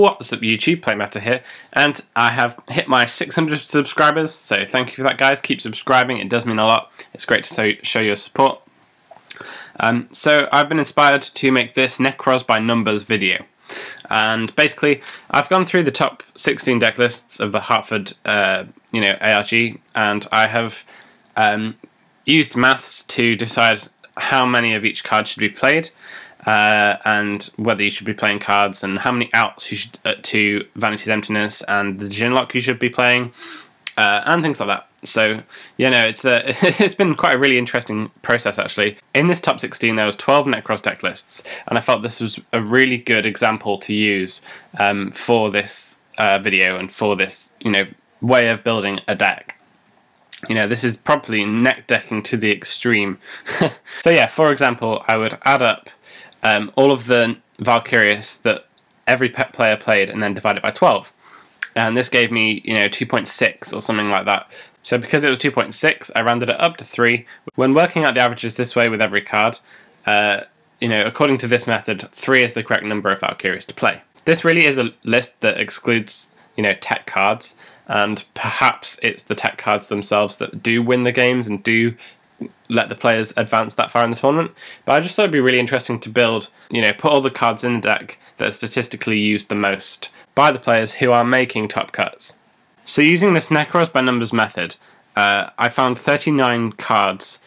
What's up YouTube, Playmeta here, and I have hit my 600 subscribers, so thank you for that guys, keep subscribing, it does mean a lot, it's great to show your support. So I've been inspired to make this Nekroz by numbers video, and basically I've gone through the top 16 deck lists of the Hartford ARG, and I have used maths to decide how many of each card should be played, and whether you should be playing cards, and how many outs you should to Vanity's Emptiness and the Ginlock you should be playing, and things like that. So it's it's been quite a really interesting process actually. In this top 16 there was 12 Nekroz deck lists, and I felt this was a really good example to use for this video and for this way of building a deck. This is probably neck decking to the extreme. So yeah, for example, I would add up all of the Valkyries that every player played and then divide it by 12. And this gave me, 2.6 or something like that. So because it was 2.6, I rounded it up to 3. When working out the averages this way with every card, according to this method, 3 is the correct number of Valkyries to play. This really is a list that excludes, tech cards, and perhaps it's the tech cards themselves that do win the games and do let the players advance that far in the tournament. But I just thought it'd be really interesting to build, put all the cards in the deck that are statistically used the most by the players who are making top cuts. So using this Nekroz by numbers method, I found 39 cards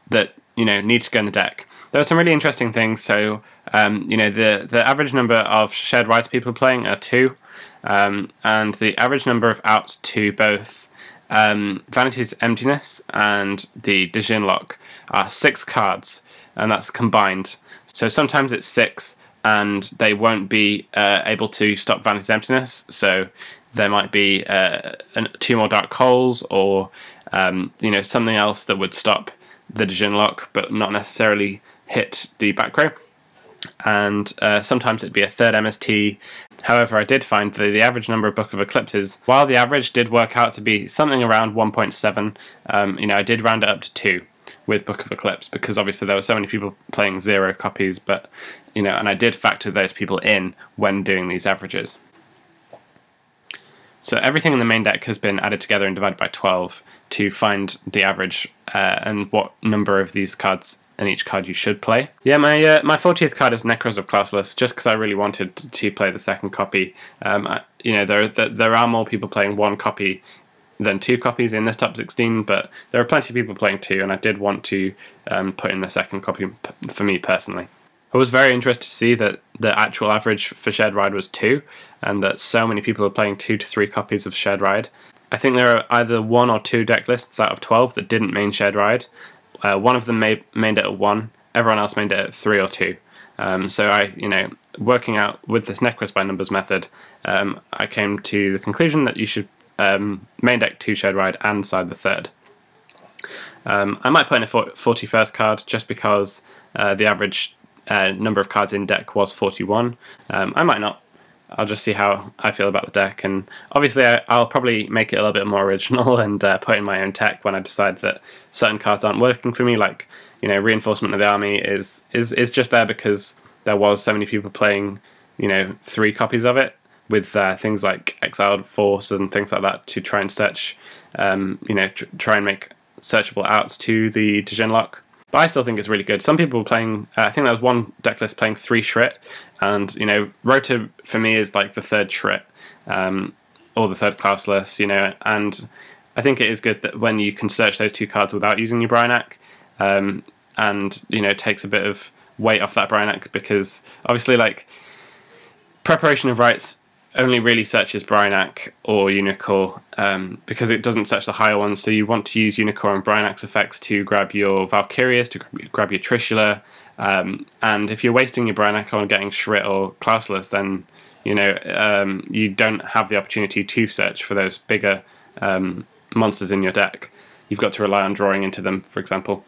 that need to go in the deck. There are some really interesting things. So the average number of shared rides people are playing are 2, and the average number of outs to both Vanity's Emptiness and the Ginlock are 6 cards, and that's combined. So sometimes it's 6 and they won't be able to stop Vanity's Emptiness, so there might be 2 more Dark Holes, or something else that would stop the Ginlock but not necessarily hit the back row. And sometimes it'd be a 3rd MST. However, I did find that the average number of Book of Eclipses, while the average did work out to be something around 1.7, I did round it up to 2 with Book of Eclipse, because obviously there were so many people playing 0 copies, but and I did factor those people in when doing these averages. So everything in the main deck has been added together and divided by 12 to find the average and what number of these cards and each card you should play. Yeah, my 40th card is Nekroz of Classless, just because I really wanted to play the second copy. There are more people playing 1 copy than 2 copies in this top 16, but there are plenty of people playing 2, and I did want to put in the second copy for me personally. I was very interested to see that the actual average for Shared Ride was 2, and that so many people are playing 2 to 3 copies of Shared Ride. I think there are either 1 or 2 deck lists out of 12 that didn't main Shared Ride. One of them mained it at 1, everyone else mained it at 3 or 2. So I, working out with this Nekroz by numbers method, I came to the conclusion that you should main deck 2 Shared Ride and side the 3rd. I might put in a 41st card just because the average number of cards in deck was 41. I might not. I'll just see how I feel about the deck, and obviously I'll probably make it a little bit more original and put in my own tech when I decide that certain cards aren't working for me, like Reinforcement of the Army is just there because there was so many people playing 3 copies of it, with things like Exiled Force and things like that to try and search, try and make searchable outs to the Ginlock. But I still think it's really good. Some people were playing, I think there was one deck list playing 3 Shrit, and Rota for me is like the 3rd Shrit, or the 3rd Classless, and I think it is good that when you can search those 2 cards without using your Bryanak, and takes a bit of weight off that Bryanak, because obviously Preparation of Rites only really searches Bryanak or Unicorn, because it doesn't search the higher ones, so you want to use Unicorn and Bryanak's effects to grab your Valkyries, to grab your Trishula, and if you're wasting your Bryanak on getting Shrit or Classless, then you don't have the opportunity to search for those bigger monsters in your deck. You've got to rely on drawing into them, for example,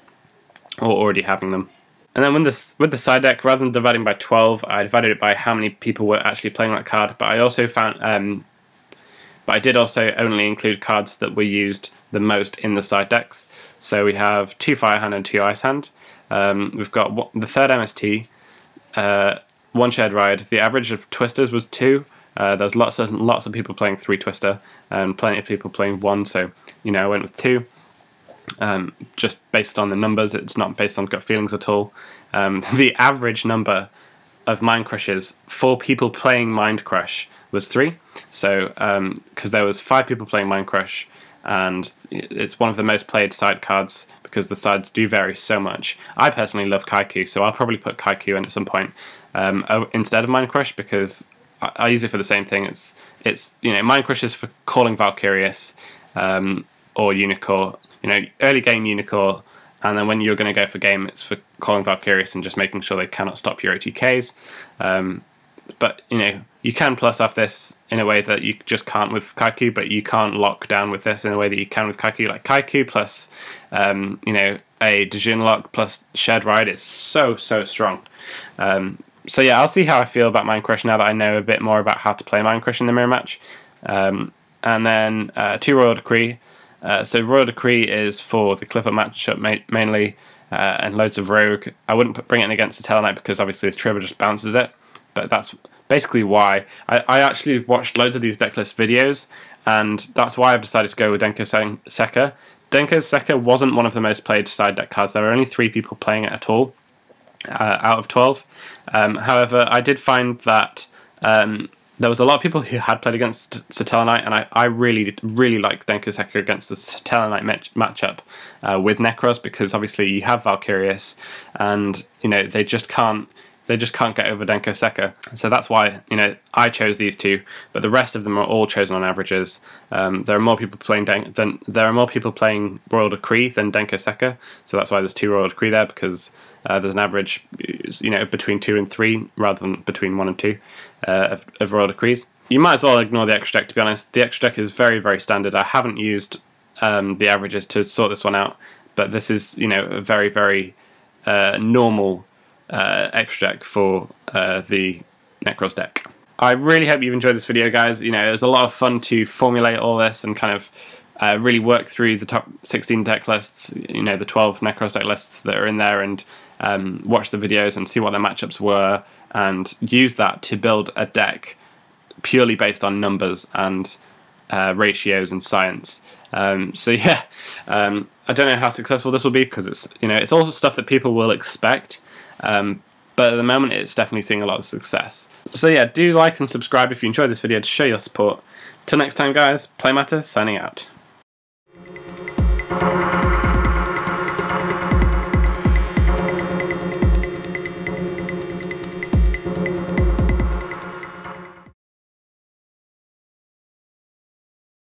or already having them. And then with the side deck, rather than dividing by 12, I divided it by how many people were actually playing that card. But I also found, but I did also only include cards that were used the most in the side decks. So we have 2 Firehand and 2 Icehand. We've got the 3rd MST, 1 Shared Ride. The average of Twisters was 2, There's lots of people playing 3 Twister and plenty of people playing 1, so I went with 2. Just based on the numbers, it's not based on gut feelings at all. The average number of Mind Crushes for people playing Mind Crush was 3. So because there was 5 people playing Mind Crush, and it's one of the most played side cards because the sides do vary so much. I personally love Kaiku, so I'll probably put Kaiku in at some point instead of Mind Crush, because I use it for the same thing. It's Mind Crush is for calling Valkyrius or Unicorn, early game Unicorn, and then when you're going to go for game, it's for calling Valkyrius and just making sure they cannot stop your OTKs. But you can plus off this in a way that you just can't with Kaiku, but you can't lock down with this in a way that you can with Kaiku. Like Kaiku plus a Dejun lock plus shared ride is so strong. So yeah, I'll see how I feel about Mind Crush now that I know a bit more about how to play Mind Crush in the mirror match. And then 2 Royal Decree. So Royal Decree is for the Clipper matchup mainly, and loads of Rogue. I wouldn't bring it in against the Tellarknight because obviously the Trigger just bounces it, but that's basically why. I actually watched loads of these decklist videos, and that's why I've decided to go with Denko Sekka. Denko Sekka wasn't one of the most played side deck cards. There were only 3 people playing it at all out of 12. However, I did find that there was a lot of people who had played against Tellarknight, and I really like Denko Sekka against the Tellarknight matchup with Nekroz, because obviously you have Valkyrius, and they just can't get over Denko Sekka. So that's why I chose these 2, but the rest of them are all chosen on averages. There are more people playing Royal Decree than Denko Sekka, so that's why there's 2 Royal Decree there, because there's an average between 2 and 3 rather than between 1 and 2 of Royal Decrees. You might as well ignore the extra deck, to be honest. The extra deck is very standard. I haven't used the averages to sort this one out, but this is a very normal extra deck for the Nekroz deck. I really hope you've enjoyed this video, guys. It was a lot of fun to formulate all this and kind of really work through the top 16 deck lists, the 12 Nekroz deck lists that are in there, and watch the videos and see what their matchups were, and use that to build a deck purely based on numbers and ratios and science. So yeah, I don't know how successful this will be, because it's all stuff that people will expect, but at the moment it's definitely seeing a lot of success. So yeah, do like and subscribe if you enjoyed this video to show your support. Till next time, guys, Playmatter signing out.